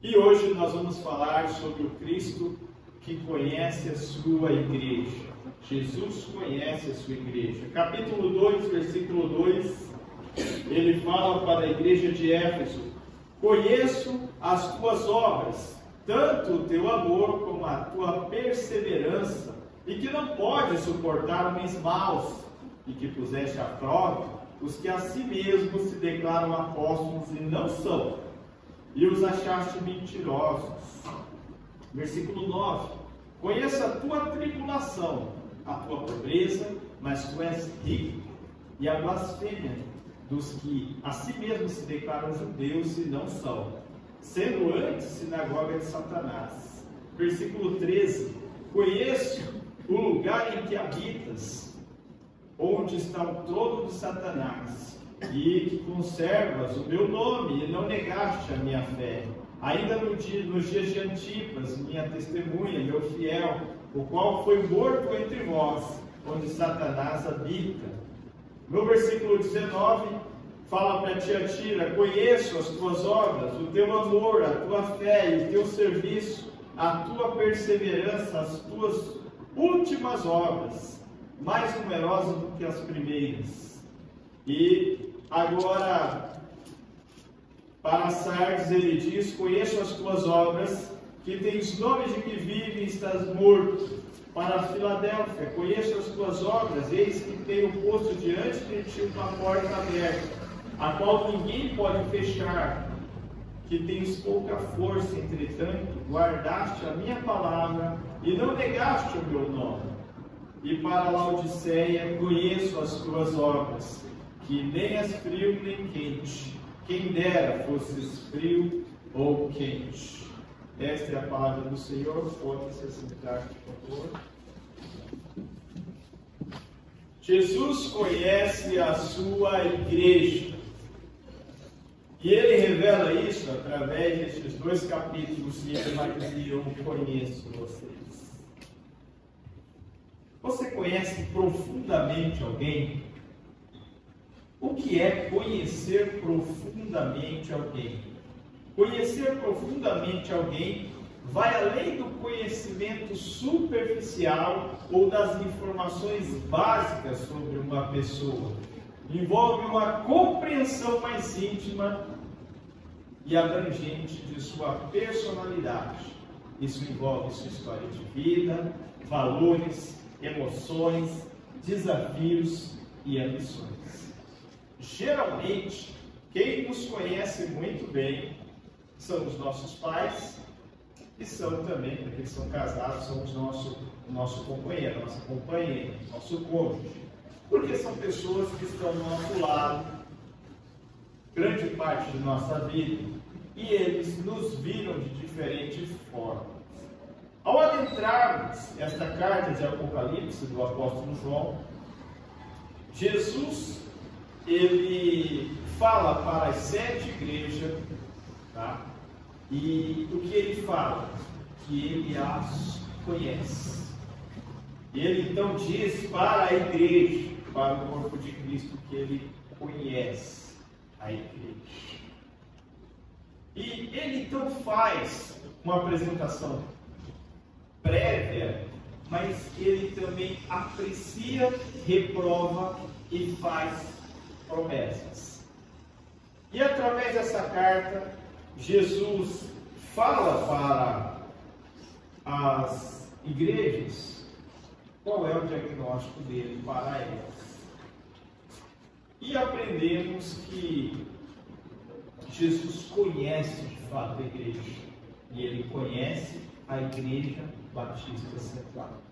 E hoje nós vamos falar sobre o Cristo que conhece a sua igreja. Jesus conhece a sua igreja. Capítulo 2, versículo 2, ele fala para a igreja de Éfeso: conheço as tuas obras, tanto o teu amor como a tua perseverança, e que não podes suportar homens maus, e que puseste à prova os que a si mesmos se declaram apóstolos e não são, e os achaste mentirosos. Versículo 9: conheço a tua tribulação, a tua pobreza, mas tu és rico, e a blasfêmia dos que a si mesmos se declaram judeus e não são, sendo antes sinagoga de Satanás. Versículo 13: conheço o lugar em que habitas, onde está o trono de Satanás, e que conservas o meu nome e não negaste a minha fé, ainda nos dias de Antipas, minha testemunha, meu fiel, o qual foi morto entre vós, onde Satanás habita. No versículo 19, fala para Tiatira: conheço as tuas obras, o teu amor, a tua fé e o teu serviço, a tua perseverança, as tuas últimas obras, mais numerosas do que as primeiras. E agora, para Sardes ele diz: conheço as tuas obras, que tens nome de que vive e estás morto. Para Filadélfia: conheço as tuas obras, eis que tenho posto diante de ti uma porta aberta, a qual ninguém pode fechar, que tens pouca força, entretanto guardaste a minha palavra e não negaste o meu nome. E para Laodiceia: conheço as tuas obras, que nem és frio nem quente. Quem dera fosses frio ou quente. Esta é a palavra do Senhor. Pode se sentar, por favor. Jesus conhece a sua igreja. E ele revela isso através destes dois capítulos que ele vai dizer: eu conheço vocês. Você conhece profundamente alguém? O que é conhecer profundamente alguém? Conhecer profundamente alguém vai além do conhecimento superficial ou das informações básicas sobre uma pessoa. Envolve uma compreensão mais íntima e abrangente de sua personalidade. Isso envolve sua história de vida, valores, emoções, desafios e ambições. Geralmente, quem nos conhece muito bem são os nossos pais e são também, porque eles são casados, são o nosso companheiro, a nossa companheira, nosso cônjuge. Porque são pessoas que estão do nosso lado grande parte de nossa vida e eles nos viram de diferentes formas. Ao adentrarmos esta carta de Apocalipse do apóstolo João, Jesus ele fala para as 7 igrejas, tá? E o que ele fala? Que ele as conhece. Ele então diz para a igreja, para o corpo de Cristo, que ele conhece a igreja. E ele então faz uma apresentação prévia, mas ele também aprecia, reprova e faz promessas. E através dessa carta, Jesus fala para as igrejas qual é o diagnóstico dele para elas. E aprendemos que Jesus conhece de fato a igreja. E ele conhece a igreja batista central.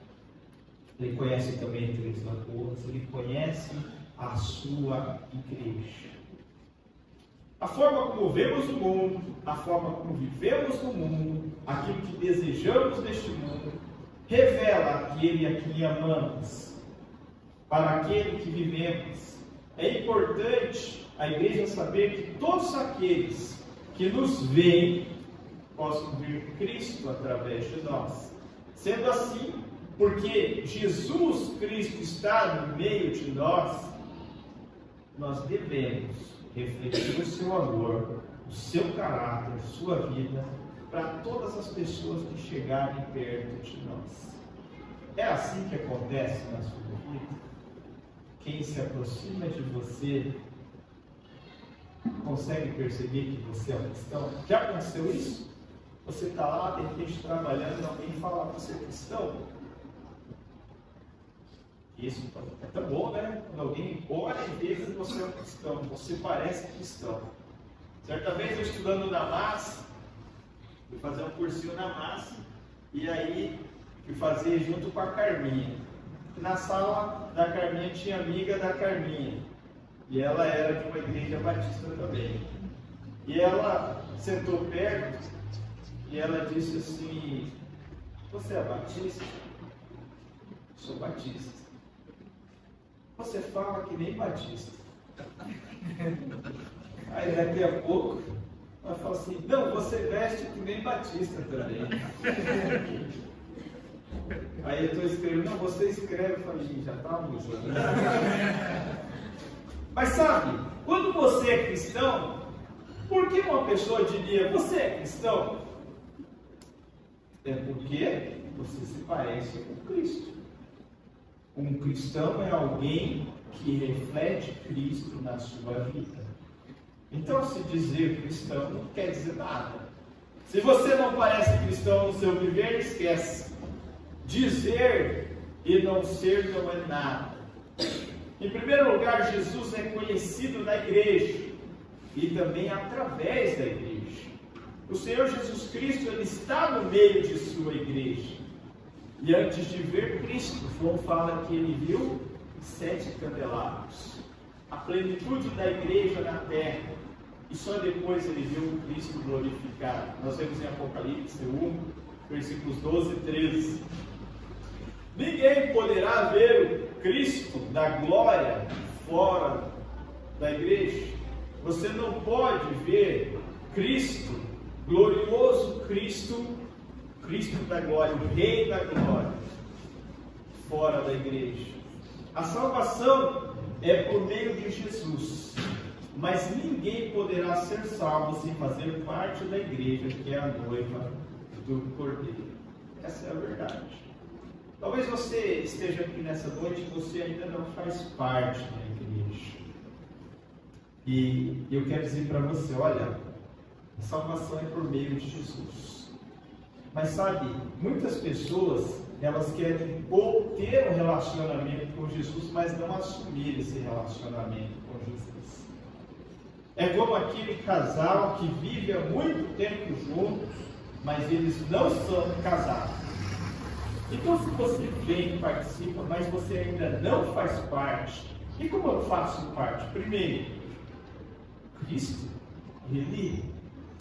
Ele conhece também Três Lagoas, ele conhece a sua igreja. A forma como vemos o mundo, a forma como vivemos no mundo, aquilo que desejamos neste mundo, revela aquele a quem amamos, para aquele que vivemos. É importante a igreja saber que todos aqueles que nos veem possam ver Cristo através de nós. Sendo assim, porque Jesus Cristo está no meio de nós, nós devemos refletir o seu amor, o seu caráter, sua vida, para todas as pessoas que chegarem perto de nós. É assim que acontece na sua vida? Quem se aproxima de você consegue perceber que você é um cristão? Já aconteceu isso? Você está lá, de repente, trabalhando e alguém fala, você é cristão? Isso é tão bom, né? Quando alguém olha e vê que você é um cristão, você parece cristão. Certa vez, eu estudando na MAS, fui fazer um cursinho na MAS, e aí fui fazer junto com a Carminha. Na sala da Carminha tinha amiga da Carminha, e ela era de uma igreja batista também. E ela sentou perto, e ela disse assim, você é batista? Sou batista. Você fala que nem batista. Aí daqui a pouco, ela fala assim, não, você veste que nem batista também. Aí eu estou escrevendo, não, você escreve, eu falei, já está usando. Mas sabe, quando você é cristão, por que uma pessoa diria, você é cristão? É porque você se parece com Cristo. Um cristão é alguém que reflete Cristo na sua vida. Então, se dizer cristão não quer dizer nada. Se você não parece cristão no seu viver, esquece. Dizer e não ser não é nada. Em primeiro lugar, Jesus é conhecido na igreja e também através da igreja. O Senhor Jesus Cristo, Ele está no meio de sua igreja. E antes de ver Cristo, João fala que ele viu 7 candelabros, a plenitude da igreja na terra, e só depois ele viu o Cristo glorificado. Nós vemos em Apocalipse 1, versículos 12 e 13. Ninguém poderá ver o Cristo da glória fora da igreja. Você não pode ver Cristo, glorioso Cristo da glória, o Rei da glória, fora da igreja. A salvação é por meio de Jesus, mas ninguém poderá ser salvo sem fazer parte da igreja, que é a noiva do Cordeiro. Essa é a verdade. Talvez você esteja aqui nessa noite e você ainda não faz parte da igreja. E eu quero dizer para você, olha, a salvação é por meio de Jesus. Mas sabe, muitas pessoas, elas querem ter um relacionamento com Jesus, mas não assumir esse relacionamento com Jesus. É como aquele casal que vive há muito tempo juntos, mas eles não são casados. Então, se você vem e participa, mas você ainda não faz parte, e como eu faço parte? Primeiro, Cristo, Ele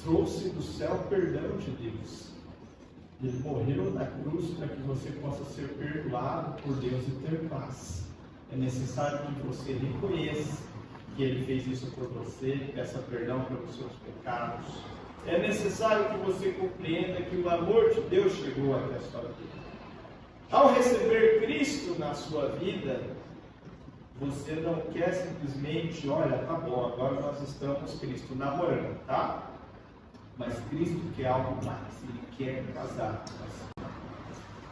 trouxe do céu perdão de Deus. Ele morreu na cruz para que você possa ser perdoado por Deus e ter paz. É necessário que você reconheça que Ele fez isso por você, peça perdão pelos seus pecados. É necessário que você compreenda que o amor de Deus chegou até a sua vida. Ao receber Cristo na sua vida, você não quer simplesmente, olha, tá bom, agora nós estamos Cristo namorando, tá? Mas Cristo quer algo mais, Ele quer casar com você.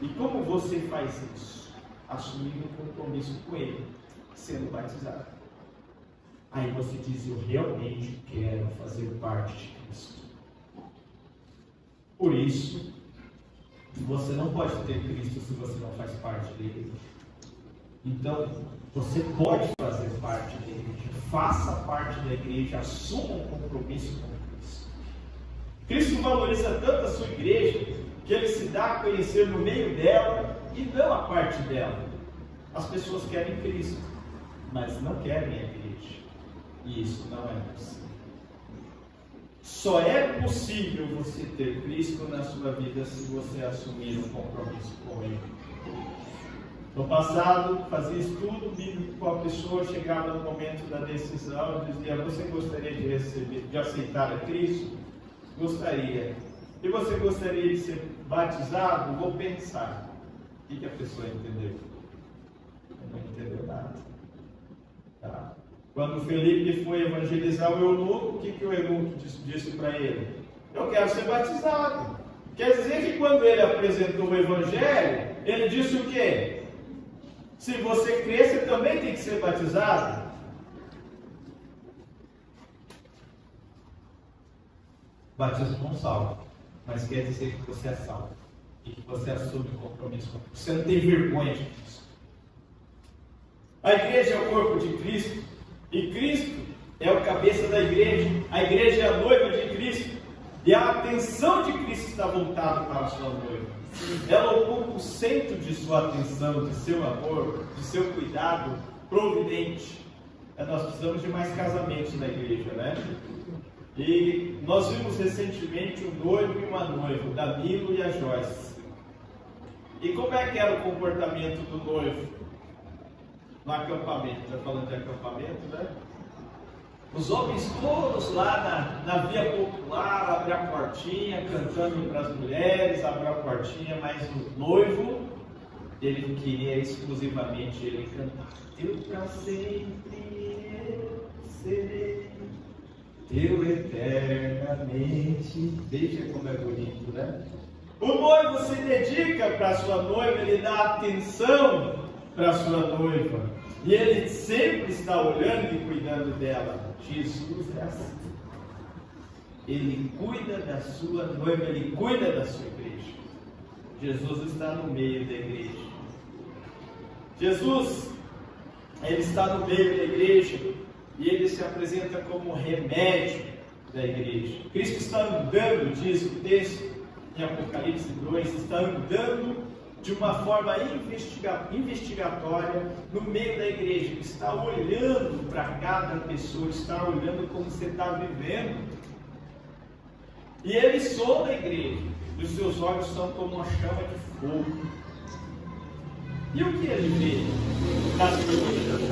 E como você faz isso? Assumindo um compromisso com Ele, sendo batizado. Aí você diz, eu realmente quero fazer parte de Cristo. Por isso, você não pode ter Cristo se você não faz parte dele. Então, você pode fazer parte da igreja, faça parte da igreja, assuma um compromisso com Cristo. Cristo valoriza tanto a sua igreja que Ele se dá a conhecer no meio dela e não a parte dela. As pessoas querem Cristo, mas não querem a igreja. E isso não é possível. Só é possível você ter Cristo na sua vida se você assumir um compromisso com Ele. No passado, fazia estudo bíblico com a pessoa, chegava no momento da decisão, dizia, você gostaria de aceitar a Cristo? Gostaria. E você gostaria de ser batizado? Vou pensar. O que a pessoa entendeu? Não entendeu nada. Tá? Quando Felipe foi evangelizar o eunuco, o que o eunuco disse para ele? Eu quero ser batizado. Quer dizer que quando ele apresentou o Evangelho, ele disse o quê? Se você crer, você também tem que ser batizado. Batismo não salva, mas quer dizer que você é salvo e que você assume o compromisso com Cristo. Você não tem vergonha de Cristo. A igreja é o corpo de Cristo e Cristo é o cabeça da igreja. A igreja é a noiva de Cristo e a atenção de Cristo está voltada para a sua noiva. Ela ocupa o centro de sua atenção, de seu amor, de seu cuidado providente. Nós precisamos de mais casamentos na igreja, né? E nós vimos recentemente um noivo e uma noiva, o Danilo e a Joyce. E como é que era o comportamento do noivo no acampamento? Está falando de acampamento, né? Os homens todos lá na via popular, abriam a portinha, cantando para as mulheres, abriu a portinha, mas o noivo, ele queria exclusivamente ele cantar. Eu para sempre serei teu eternamente. Veja como é bonito, né? O noivo se dedica para a sua noiva, ele dá atenção para a sua noiva. E ele sempre está olhando e cuidando dela. Jesus é assim. Ele cuida da sua noiva, ele cuida da sua igreja. Jesus está no meio da igreja. Jesus, ele está no meio da igreja e ele se apresenta como remédio da igreja. Cristo está andando, diz o texto em Apocalipse 2, está andando de uma forma investigatória no meio da igreja, está olhando para cada pessoa, está olhando como você está vivendo. E ele sonda a igreja, e os seus olhos são como uma chama de fogo. E o que ele vê nas pessoas?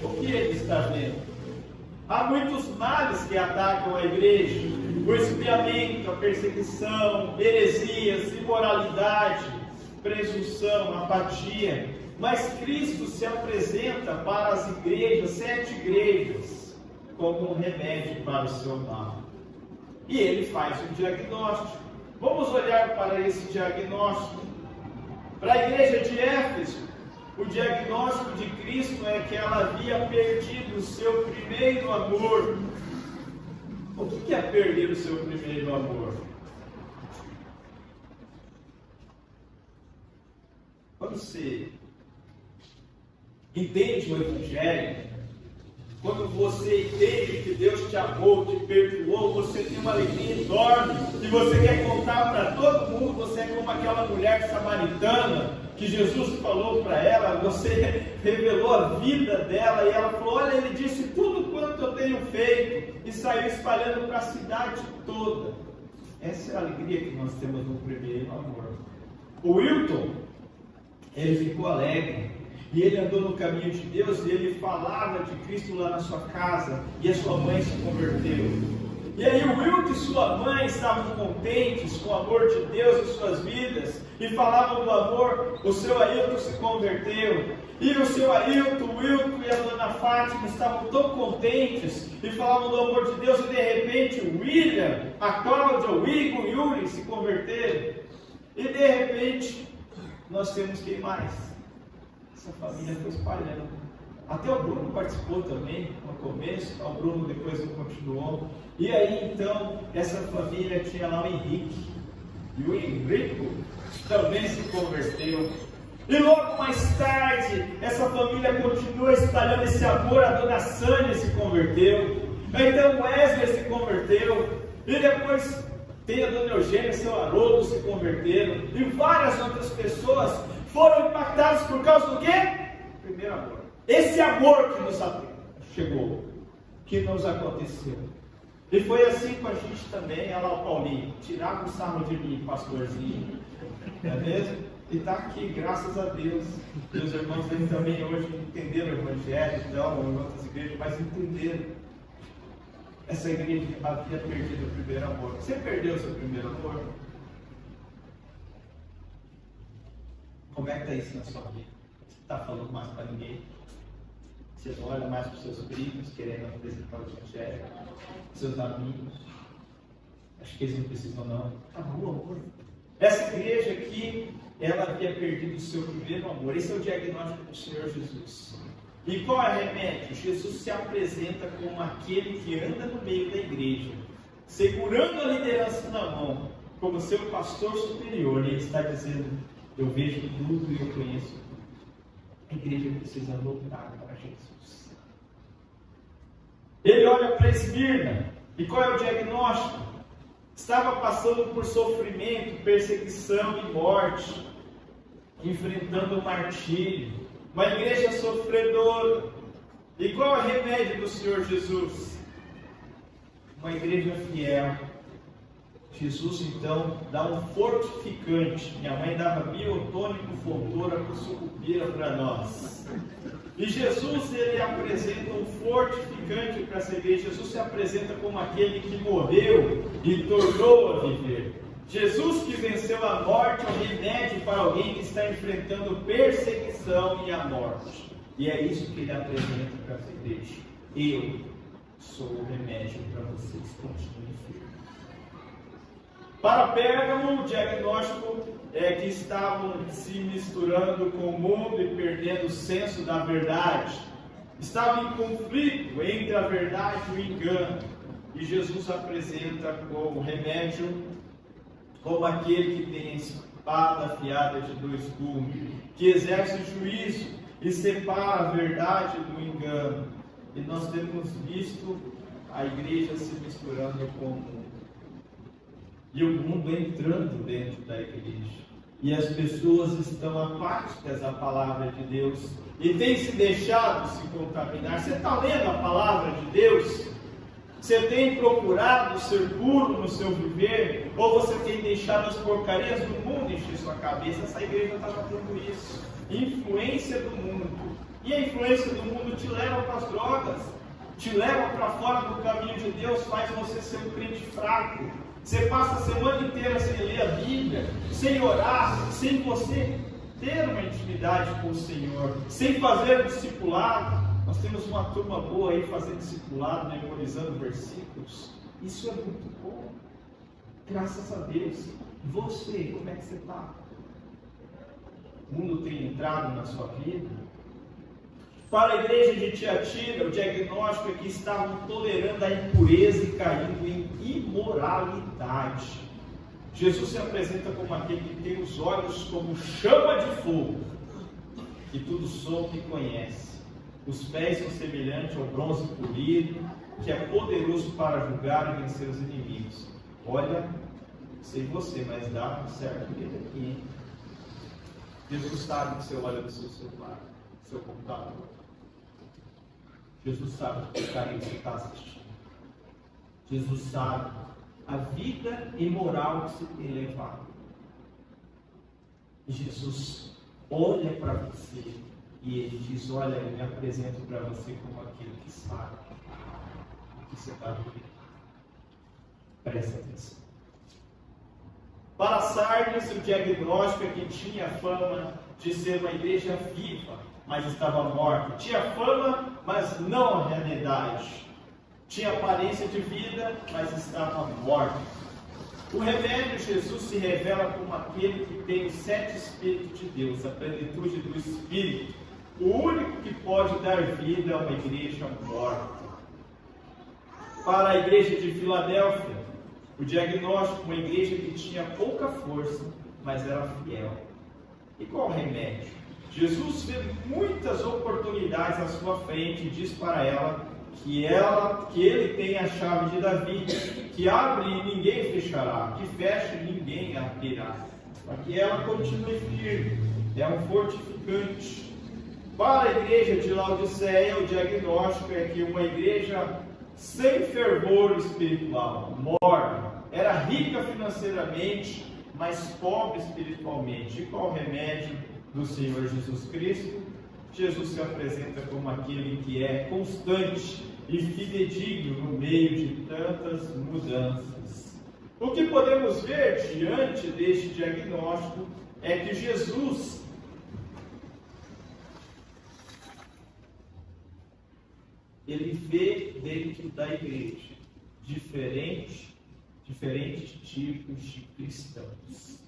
O que ele está vendo? Há muitos males que atacam a igreja: o esfriamento, a perseguição, heresias, imoralidade, presunção, apatia. Mas Cristo se apresenta para as igrejas, 7 igrejas, como um remédio para o seu mal. E ele faz um diagnóstico. Vamos olhar para esse diagnóstico. Para a igreja de Éfeso, o diagnóstico de Cristo é que ela havia perdido o seu primeiro amor. O que é perder o seu primeiro amor? Quando você entende o Evangelho, quando você entende que Deus te amou, te perdoou, você tem uma alegria enorme e você quer contar para todo mundo. Você é como aquela mulher samaritana que Jesus falou para ela, você revelou a vida dela e ela falou: olha, ele disse tudo quanto eu tenho feito, e saiu espalhando para a cidade toda. Essa é a alegria que nós temos no primeiro amor. O Wilton, ele ficou alegre. E ele andou no caminho de Deus e ele falava de Cristo lá na sua casa. E a sua mãe se converteu. E aí o Wilton e sua mãe estavam contentes com o amor de Deus em suas vidas. E falavam do amor. O seu Ailton se converteu. E o seu Ailton, o Wilton e a dona Fátima estavam tão contentes. E falavam do amor de Deus. E de repente o William, a Cláudia, o Igor, o Yuri se converteram. E de repente nós temos quem mais? Essa família foi espalhando. Até o Bruno participou também no começo, o Bruno depois não continuou. E aí então, essa família tinha lá o Henrique. E o Henrico também se converteu. E logo mais tarde, essa família continuou espalhando esse amor. A dona Sânia se converteu. Então Wesley se converteu. E depois tem a dona Eugênia e seu Haroldo se converteram. E várias outras pessoas foram impactados por causa do quê? Primeiro amor. Esse amor que nos chegou, que nos aconteceu. E foi assim com a gente também. Olha lá o Paulinho, tirava o sarro de mim, pastorzinho. Não é mesmo? E está aqui, graças a Deus. Meus irmãos eles também hoje entenderam o Evangelho, então, em outras igrejas, mas entenderam. Essa igreja havia perdido o primeiro amor. Você perdeu o seu primeiro amor? Como é que está isso na sua vida? Você está falando mais para ninguém? Você não olha mais para os seus primos, querendo apresentar o Evangelho? Seus amigos? É Acho que eles não precisam não. Tá bom, amor. Essa igreja aqui, ela havia perdido o seu primeiro amor. Esse é o diagnóstico do Senhor Jesus. E qual é o remédio? Jesus se apresenta como aquele que anda no meio da igreja, segurando a liderança na mão, como seu pastor superior. E ele está dizendo: eu vejo tudo e eu conheço tudo. A igreja precisa voltar para Jesus. Ele olha para Esmirna. E qual é o diagnóstico? Estava passando por sofrimento, perseguição e morte, enfrentando o martírio. Uma igreja sofredora. E qual é o remédio do Senhor Jesus? Uma igreja fiel. Jesus então dá um fortificante. Minha mãe dava biotônico, fontora, sucupira para nós. E Jesus, ele apresenta um fortificante para essa igreja. Jesus se apresenta como aquele que morreu e tornou a viver. Jesus que venceu a morte é o remédio para alguém que está enfrentando perseguição e a morte. E é isso que ele apresenta para essa igreja. Eu sou o remédio para vocês. Continuem firmes. Para Pérgamo, o diagnóstico é que estavam se misturando com o mundo e perdendo o senso da verdade. Estavam em conflito entre a verdade e o engano. E Jesus apresenta como remédio, como aquele que tem a espada afiada de dois gumes, que exerce juízo e separa a verdade do engano. E nós temos visto a igreja se misturando com o mundo. E o mundo entrando dentro da igreja. E as pessoas estão apáticas à palavra de Deus. E têm se deixado se contaminar. Você está lendo a palavra de Deus? Você tem procurado ser puro no seu viver? Ou você tem deixado as porcarias do mundo encher sua cabeça? Essa igreja estava tendo isso. Influência do mundo. E a influência do mundo te leva para as drogas. Te leva para fora do caminho de Deus. Faz você ser um crente fraco. Você passa a semana inteira sem ler a Bíblia, sem orar, sem você ter uma intimidade com o Senhor, sem fazer discipulado. Nós temos uma turma boa aí fazendo discipulado, memorizando versículos. Isso é muito bom. Graças a Deus. Você, como é que você está? O mundo tem entrado na sua vida? Para a igreja de Tiatira, o diagnóstico é que estavam tolerando a impureza e caindo em imoralidade. Jesus se apresenta como aquele que tem os olhos como chama de fogo, que tudo sonda e conhece. Os pés são semelhantes ao bronze polido, que é poderoso para julgar e vencer os inimigos. Olha, sei você, mas dá um certo medo aqui, hein? Jesus sabe que você olha no seu celular, no seu computador. Jesus sabe o que você está assistindo. Jesus sabe a vida imoral que você tem levado. E Jesus olha para você e ele diz: olha, eu me apresento para você como aquele que sabe o que você está vivendo. Presta atenção. Para Sardes, o diagnóstico é que tinha fama de ser uma igreja viva, mas estava morta. Tinha fama, mas não a realidade. Tinha aparência de vida, mas estava morta. O remédio, Jesus se revela como aquele que tem os 7 Espíritos de Deus, a plenitude do Espírito. O único que pode dar vida é uma igreja morta. Para a igreja de Filadélfia, o diagnóstico, uma igreja que tinha pouca força, mas era fiel. E qual o remédio? Jesus vê muitas oportunidades à sua frente e diz para ela que ele tem a chave de Davi, que abre e ninguém fechará, que fecha e ninguém abrirá. Para que ela continue firme, é um fortificante. Para a igreja de Laodiceia, o diagnóstico é que uma igreja sem fervor espiritual, morna, era rica financeiramente, mas pobre espiritualmente. E qual o remédio do Senhor Jesus Cristo? Jesus se apresenta como aquele que é constante e fidedigno no meio de tantas mudanças. O que podemos ver diante deste diagnóstico é que Jesus ele vê dentro da igreja, diferente diferentes tipos de cristãos.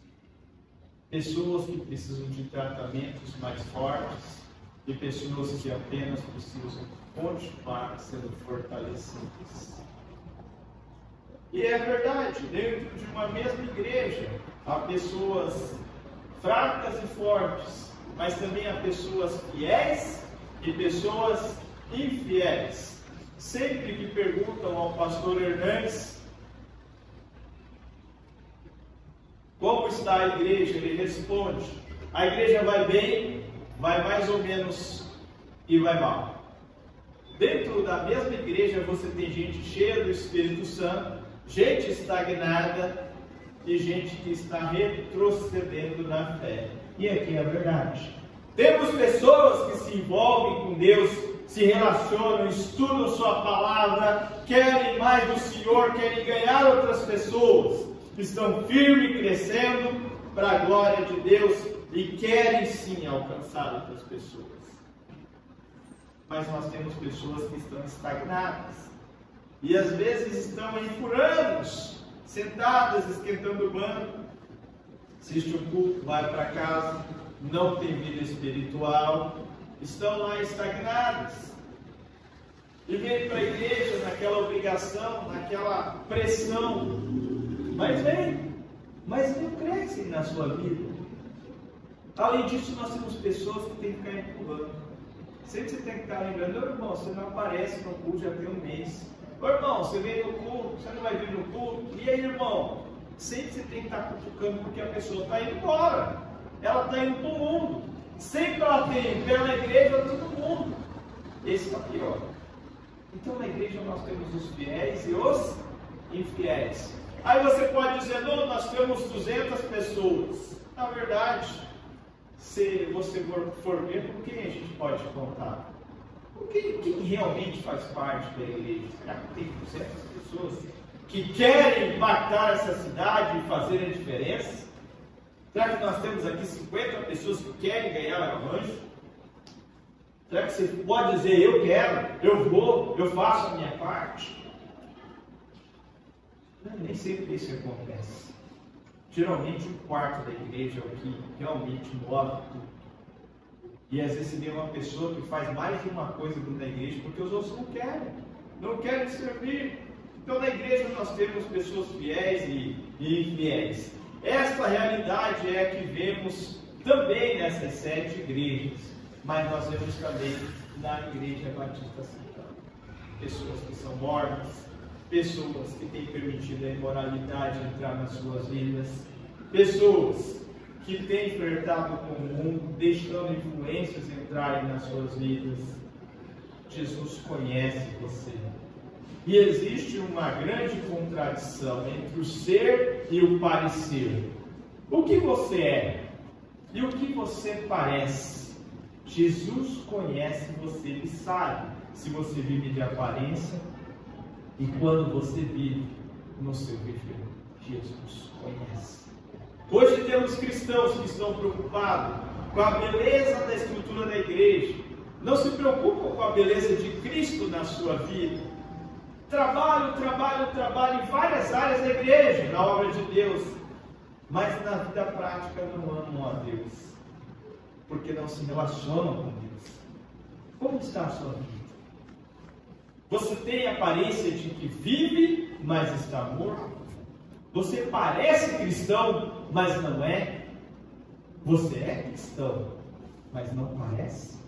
Pessoas que precisam de tratamentos mais fortes e pessoas que apenas precisam continuar sendo fortalecidas. E é verdade, dentro de uma mesma igreja, há pessoas fracas e fortes, mas também há pessoas fiéis e pessoas infiéis. Sempre que perguntam ao pastor Hernandes como está a igreja, ele responde: a igreja vai bem, vai mais ou menos e vai mal. Dentro da mesma igreja você tem gente cheia do Espírito Santo, gente estagnada e gente que está retrocedendo na fé. E aqui é a verdade. Temos pessoas que se envolvem com Deus, se relacionam, estudam sua palavra, querem mais do Senhor, querem ganhar outras pessoas, estão firmes e crescendo para a glória de Deus e querem sim alcançar outras pessoas. Mas nós temos pessoas que estão estagnadas e às vezes estão aí por anos, sentadas, esquentando o banco, assiste o culto, vai para casa, não tem vida espiritual, estão lá estagnadas. E vem para a igreja naquela obrigação, naquela pressão, mas não crescem na sua vida. Além disso, nós temos pessoas que têm que ficar empurrando. Sempre você tem que estar lembrando: ô irmão, você não aparece no culto já tem um mês. Ô irmão, você veio no culto, você não vai vir no culto. E aí, irmão? Sempre você tem que estar cutucando porque a pessoa está indo embora. Ela está indo para o mundo. Sempre ela tem pela igreja todo mundo. Esse está pior. Então na igreja nós temos os fiéis e os infiéis. Aí você pode dizer: não, nós temos 200 pessoas. Na verdade, se você for ver, com quem a gente pode contar? Quem realmente faz parte da igreja? Será que tem 200 pessoas que querem impactar essa cidade e fazer a diferença? Será que nós temos aqui 50 pessoas que querem ganhar o arranjo? Será que você pode dizer: eu quero, eu vou, eu faço a minha parte? Não, nem sempre isso acontece. Geralmente o quarto da igreja é o que realmente move tudo. E às vezes você vê uma pessoa que faz mais de uma coisa dentro da igreja porque os outros não querem servir. Então na igreja nós temos pessoas fiéis e infiéis. Esta realidade é a que vemos também nessas 7 igrejas, mas nós vemos também na Igreja Batista Central. Pessoas que são mortas, pessoas que têm permitido a imoralidade entrar nas suas vidas, pessoas que têm flertado com o mundo, deixando influências entrarem nas suas vidas. Jesus conhece você. E existe uma grande contradição entre o ser e o parecer. O que você é e o que você parece. Jesus conhece você, Ele sabe se você vive de aparência e quando você vive no seu viver. Jesus conhece. Hoje temos cristãos que estão preocupados com a beleza da estrutura da igreja, não se preocupam com a beleza de Cristo na sua vida. Trabalho em várias áreas da igreja, na obra de Deus, mas na vida prática não amam a Deus, porque não se relacionam com Deus. Como está a sua vida? Você tem a aparência de que vive, mas está morto? Você parece cristão, mas não é? Você é cristão, mas não parece?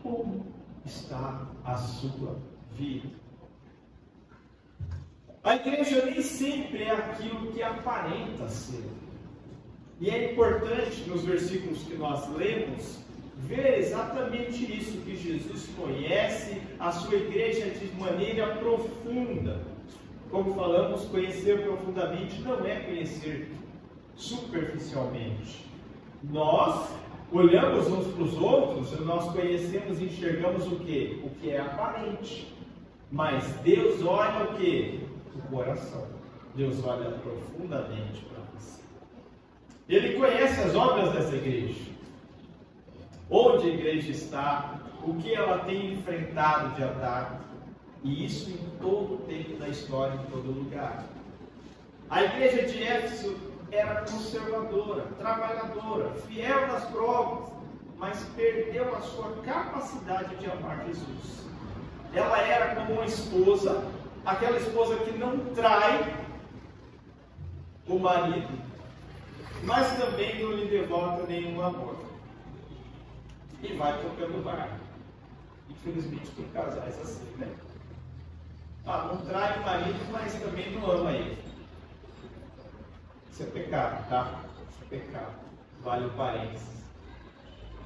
Como está a sua vida? A igreja nem sempre é aquilo que aparenta ser. E é importante, nos versículos que nós lemos, ver exatamente isso, que Jesus conhece a sua igreja de maneira profunda. Como falamos, conhecer profundamente não é conhecer superficialmente. Nós olhamos uns para os outros, nós conhecemos e enxergamos o quê? O que é aparente. Mas Deus olha o quê? O coração. Deus olha profundamente para você. Ele conhece as obras dessa igreja. Onde a igreja está, o que ela tem enfrentado de ataque. E isso em todo o tempo da história, em todo lugar. A igreja de Éfeso era conservadora, trabalhadora, fiel nas provas, mas perdeu a sua capacidade de amar Jesus. Ela era como uma esposa, aquela esposa que não trai o marido, mas também não lhe devota nenhum amor. E vai tocando barco. Infelizmente tem casais assim, né? Não trai o marido, mas também não ama ele. Isso é pecado, tá? Isso é pecado. Vale o parênteses.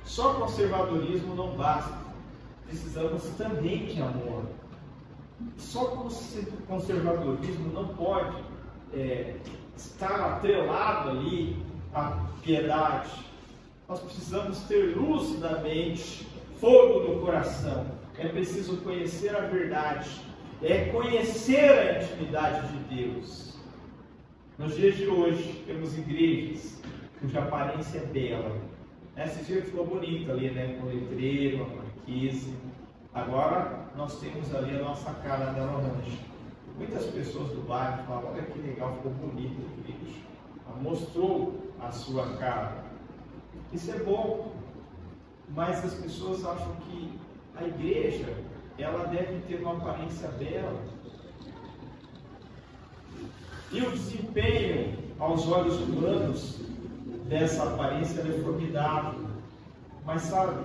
Só conservadorismo não basta. Precisamos também de amor. Só conservadorismo não pode estar atrelado ali à piedade. Nós precisamos ter luz na mente, fogo no coração. É preciso conhecer a verdade. É conhecer a intimidade de Deus. Nos dias de hoje, temos igrejas cuja aparência é bela. Esse dia ficou bonito ali, né? Com o letreiro, a marquise. Agora, nós temos ali a nossa cara da laranja. Muitas pessoas do bairro falam: olha que legal, ficou bonito a igreja. Ela mostrou a sua cara. Isso é bom. Mas as pessoas acham que a igreja, ela deve ter uma aparência bela. E o desempenho aos olhos humanos dessa aparência é formidável. Mas sabe,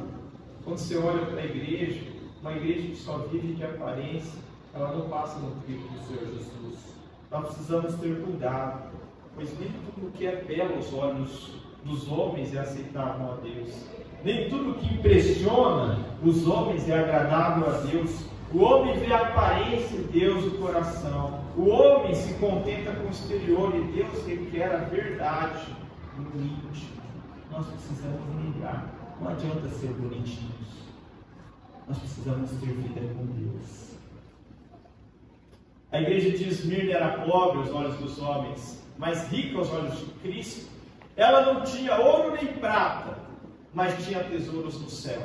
quando você olha para a igreja, uma igreja que só vive de aparência, ela não passa no crivo do Senhor Jesus. Nós precisamos ter cuidado, pois nem tudo que é belo aos olhos dos homens é aceitável a Deus. Nem tudo que impressiona os homens é agradável a Deus. O homem vê a aparência de Deus no coração. O homem se contenta com o exterior e Deus requer a verdade no íntimo. Nós precisamos ligar. Não adianta ser bonitinhos. Nós precisamos ter vida com Deus. A igreja de Esmirna era pobre aos olhos dos homens, mas rica aos olhos de Cristo. Ela não tinha ouro nem prata, mas tinha tesouros no céu.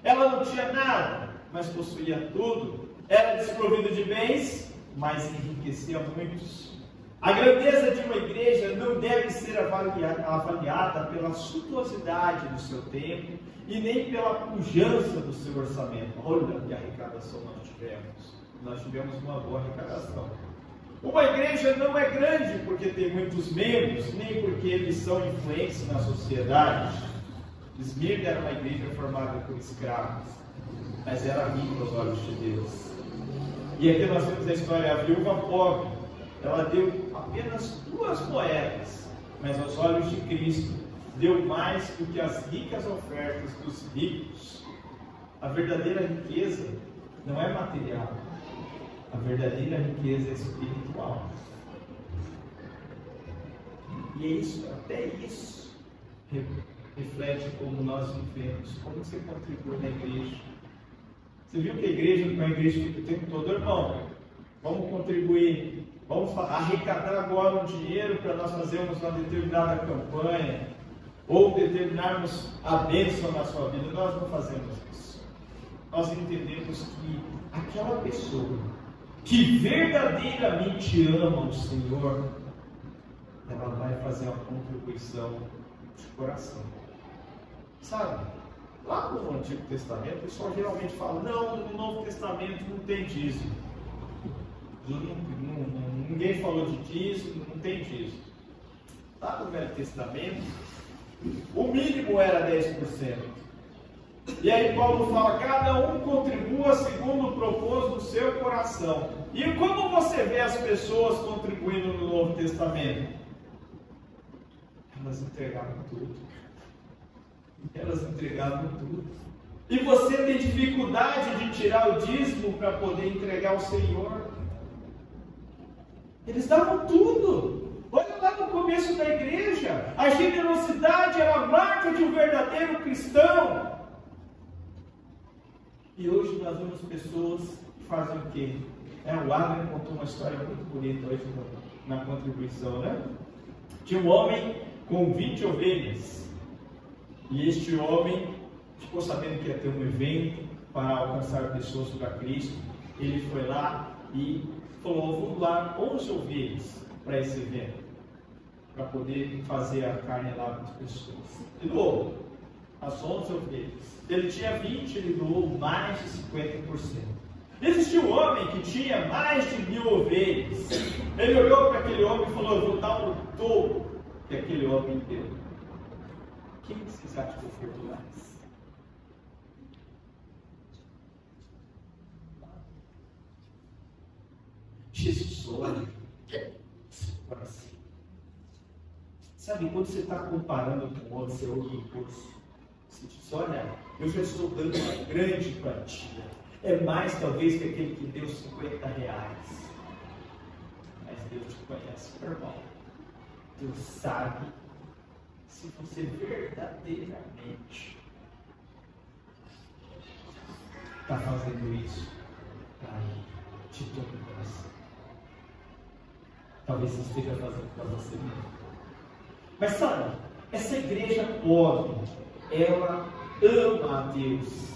Ela não tinha nada, mas possuía tudo. Era desprovida de bens, mas enriquecia muitos. A grandeza de uma igreja não deve ser avaliada pela suntuosidade do seu tempo e nem pela pujança do seu orçamento. Olha que arrecadação nós tivemos. Nós tivemos uma boa arrecadação. Uma igreja não é grande porque tem muitos membros, nem porque eles são influentes na sociedade. Esmirna era uma igreja formada por escravos, mas era rica aos olhos de Deus. E aqui nós temos a história da viúva pobre. Ela deu apenas 2 moedas, mas aos olhos de Cristo deu mais do que as ricas ofertas dos ricos. A verdadeira riqueza não é material, a verdadeira riqueza é espiritual. E é isso, até isso reflete como nós vivemos, como você contribui na igreja. Você viu que a igreja não é uma igreja que fica o tempo todo, irmão, vamos contribuir, vamos arrecadar agora um dinheiro para nós fazermos uma determinada campanha, ou determinarmos a bênção na sua vida. Nós não fazemos isso. Nós entendemos que aquela pessoa que verdadeiramente ama o Senhor, ela vai fazer uma contribuição de coração. Sabe? Lá no Antigo Testamento, o pessoal geralmente fala: não, no Novo Testamento não tem dízimo. Ninguém falou de dízimo, não tem dízimo. Lá no Velho Testamento, o mínimo era 10%. E aí Paulo fala: cada um contribua segundo o propósito do seu coração. E como você vê as pessoas contribuindo no Novo Testamento? Elas entregavam tudo. Elas entregavam tudo. E você tem dificuldade de tirar o dízimo para poder entregar ao Senhor? Eles davam tudo. Olha lá no começo da igreja. A generosidade era a marca de um verdadeiro cristão. E hoje nós vemos pessoas que fazem o quê? O Adler contou uma história muito bonita hoje na contribuição, né? Tinha um homem com 20 ovelhas. E este homem ficou sabendo que ia ter um evento para alcançar pessoas para Cristo. Ele foi lá e falou: vamos lá 11 ovelhas para esse evento. para poder fazer a carne lá para as pessoas. E doou as 11 ovelhas. Ele tinha 20, ele doou mais de 50%. Existia um homem que tinha mais de 1000 ovelhas. Ele olhou para aquele homem e falou: eu vou dar o dobro que aquele homem deu. Quem vocês acham que ofertou mais? Jesus olha para si. Sabe, quando você está comparando com outro, você ouve impulso. Você diz: olha, eu já estou dando uma grande quantia. É mais talvez que aquele que deu 50 reais. Mas Deus te conhece, meu irmão. Deus sabe se você verdadeiramente está fazendo isso para Ele, de todo o coração. Talvez você esteja fazendo para você mesmo. Mas sabe, essa igreja pobre, ela ama a Deus.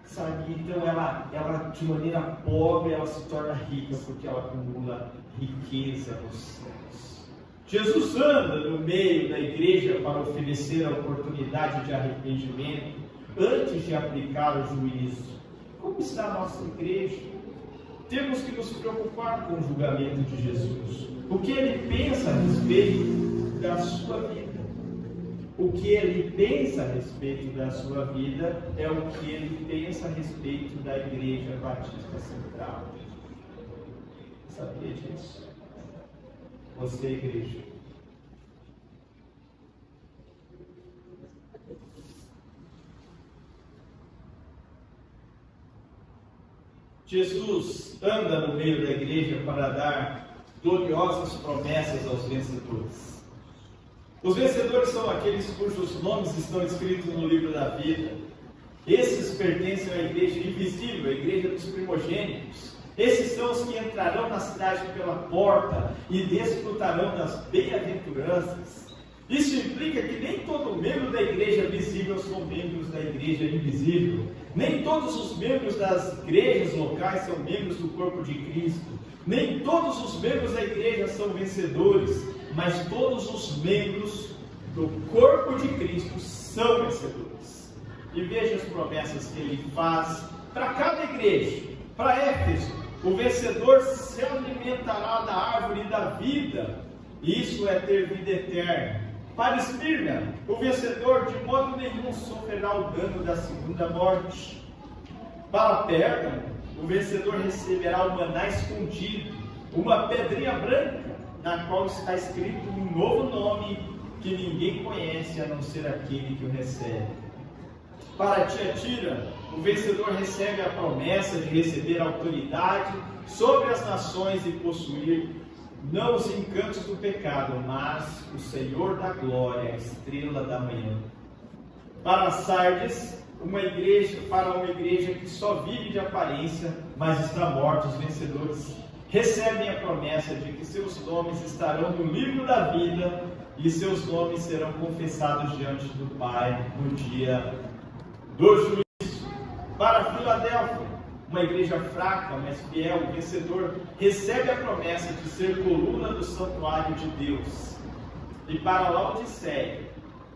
Sabe? Então ela de maneira pobre, ela se torna rica porque ela acumula riqueza nos céus. Jesus anda no meio da igreja para oferecer a oportunidade de arrependimento antes de aplicar o juízo. Como está a nossa igreja? Temos que nos preocupar com o julgamento de Jesus. O que ele pensa a respeito da sua vida? O que ele pensa a respeito da sua vida é o que ele pensa a respeito da Igreja Batista Central. Sabia disso? Você, igreja. Jesus anda no meio da igreja para dar gloriosas promessas aos vencedores. Os vencedores são aqueles cujos nomes estão escritos no livro da vida. Esses pertencem à igreja invisível, a igreja dos primogênitos. Esses são os que entrarão na cidade pela porta e desfrutarão das bem-aventuranças. Isso implica que nem todo membro da igreja visível são membros da igreja invisível. Nem todos os membros das igrejas locais são membros do corpo de Cristo. Nem todos os membros da igreja são vencedores. Mas todos os membros do corpo de Cristo são vencedores. E veja as promessas que ele faz para cada igreja. Para Éfeso, o vencedor se alimentará da árvore da vida. Isso é ter vida eterna. Para Esmirna, o vencedor de modo nenhum sofrerá o dano da segunda morte. Para Pérgamo, o vencedor receberá o maná escondido, uma pedrinha branca, na qual está escrito um novo nome que ninguém conhece a não ser aquele que o recebe. Para Tiatira, o vencedor recebe a promessa de receber autoridade sobre as nações e possuir não os encantos do pecado, mas o Senhor da glória, a estrela da manhã. Para Sardes, uma igreja que só vive de aparência, mas está morta, os vencedores recebem a promessa de que seus nomes estarão no livro da vida e seus nomes serão confessados diante do Pai no dia do juízo. Para Filadélfia, uma igreja fraca, mas fiel, o vencedor recebe a promessa de ser coluna do santuário de Deus. E para Laodiceia,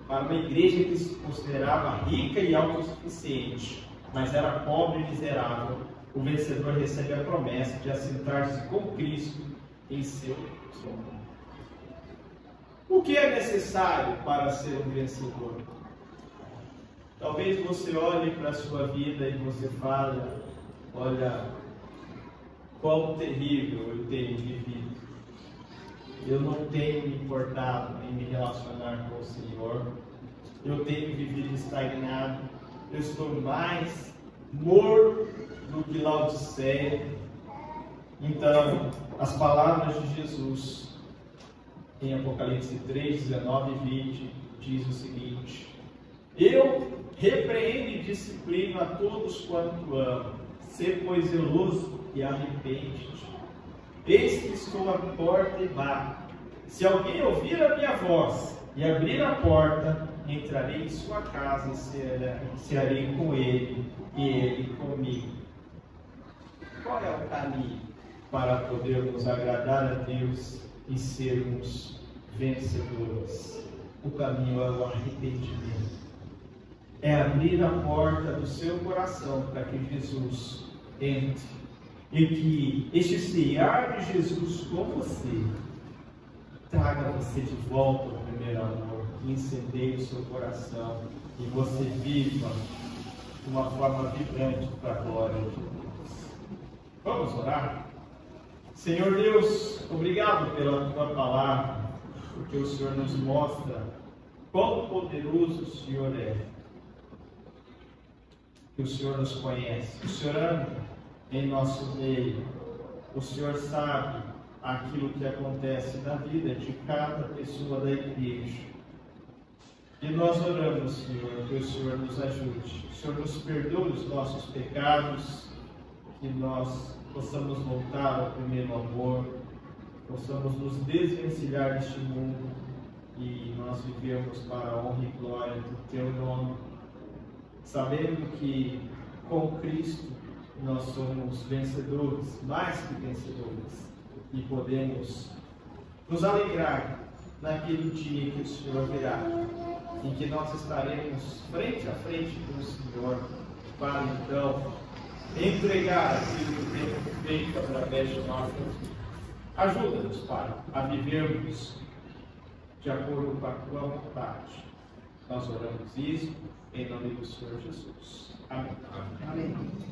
para uma igreja que se considerava rica e autossuficiente, mas era pobre e miserável, o vencedor recebe a promessa de assentar-se com Cristo em seu trono. O que é necessário para ser um vencedor? Talvez você olhe para a sua vida e você fale: olha, quão terrível eu tenho vivido. Eu não tenho me importado em me relacionar com o Senhor. Eu tenho vivido estagnado. Eu estou mais morto do que Laodiceia. Então, as palavras de Jesus em Apocalipse 3, 19 e 20 diz o seguinte: eu repreendo e disciplino a todos quanto amo. Sê, pois, zeloso e arrepende-te. Eis que estou à porta e bato. Se alguém ouvir a minha voz e abrir a porta, entrarei em sua casa e cearei com ele e ele comigo. Qual é o caminho para podermos agradar a Deus e sermos vencedores. O caminho é o arrependimento. É abrir a porta do seu coração para que Jesus entre. E que este ceiar de Jesus com você traga você de volta ao primeiro amor, que incendeie o seu coração e você viva de uma forma vibrante para a glória de Deus. Vamos orar? Senhor Deus, obrigado pela tua palavra, porque o Senhor nos mostra quão poderoso o Senhor é. Que o Senhor nos conhece, o Senhor anda em nosso meio, o Senhor sabe aquilo que acontece na vida de cada pessoa da igreja. E nós oramos, Senhor, que o Senhor nos ajude, o Senhor nos perdoe os nossos pecados, que nós possamos voltar ao primeiro amor, possamos nos desvencilhar deste mundo e nós vivemos para a honra e glória do Teu nome, sabendo que com Cristo nós somos vencedores, mais que vencedores, e podemos nos alegrar naquele dia que o Senhor virá, em que nós estaremos frente a frente com o Senhor, para então entregar aquilo que temos feito através de nós. Ajuda-nos, Pai, a vivermos de acordo com a Tua vontade. Nós oramos isso em nome do Senhor Jesus. Amém. Amém.